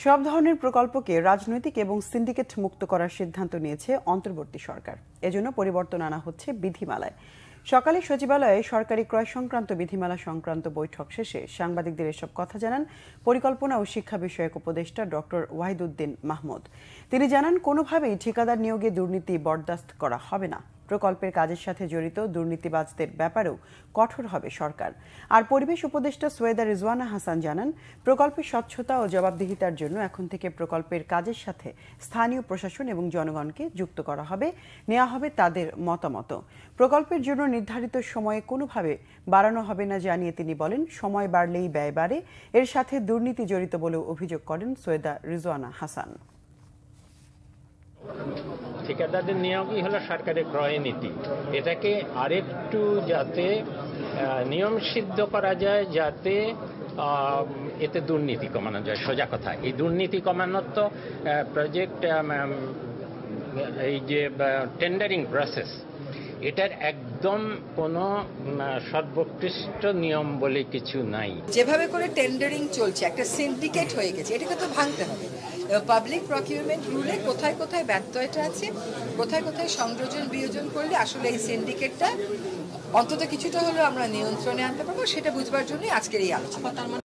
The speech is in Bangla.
সব ধরনের প্রকল্পকে রাজনৈতিক এবং সিন্ডিকেট মুক্ত করার সিদ্ধান্ত নিয়েছে অন্তর্বর্তী সরকার। এজন্য পরিবর্তন আনা হচ্ছে বিধিমালায়। সকালে সচিবালয়ে সরকারি ক্রয় সংক্রান্ত বিধিমালা সংক্রান্ত বৈঠক শেষে সাংবাদিকদের এসব কথা জানান পরিকল্পনা ও শিক্ষা বিষয়ক উপদেষ্টা ডক্টর ওয়াহিদুদ্দিন মাহমুদ। তিনি জানান, কোনোভাবেই ঠিকাদার নিয়োগে দুর্নীতি বরদাস্ত করা হবে না। প্রকল্পের কাজের সাথে জড়িত দুর্নীতিবাজদের ব্যাপারেও কঠোর হবে সরকার। আর পরিবেশ উপদেষ্টা সৈয়দা রিজওয়ানা হাসান জানান, প্রকল্পের স্বচ্ছতা ও জবাবদিহিতার জন্য এখন থেকে প্রকল্পের কাজের সাথে স্থানীয় প্রশাসন এবং জনগণকে যুক্ত করা হবে, নেওয়া হবে তাদের মতামত। প্রকল্পের জন্য নির্ধারিত সময়ে কোনোভাবে বাড়ানো হবে না জানিয়ে তিনি বলেন, সময় বাড়লেই ব্যয় বাড়ে, এর সাথে দুর্নীতি জড়িত বলেও অভিযোগ করেন সৈয়দা রিজওয়ানা হাসান। ঠিকাদারদের নিয়োগই হলো সরকারের ক্রয় নীতি। এটাকে আরেকটু যাতে নিয়ম সিদ্ধ করা যায়, যাতে এতে দুর্নীতি কমানো যায়। সোজা কথা, এই দুর্নীতি কমানোর তো প্রজেক্ট এই যে টেন্ডারিং প্রসেস, এটার একদম কোনো সর্বোৎকৃষ্ট নিয়ম বলে কিছু নাই। যেভাবে করে টেন্ডারিং চলছে, একটা সিন্ডিকেট হয়ে গেছে, এটাকে তো ভাঙতে হবে। পাবলিক প্রকিউরমেন্ট রুলে কোথায় কোথায় ব্যত্যয়টা আছে, কোথায় কোথায় সংযোজন বিয়োজন করলে আসলে এই সিন্ডিকেটটা অন্তত কিছুটা হলেও আমরা নিয়ন্ত্রণে আনতে পারবো, সেটা বুঝবার জন্যই আজকের এই আলোচনা।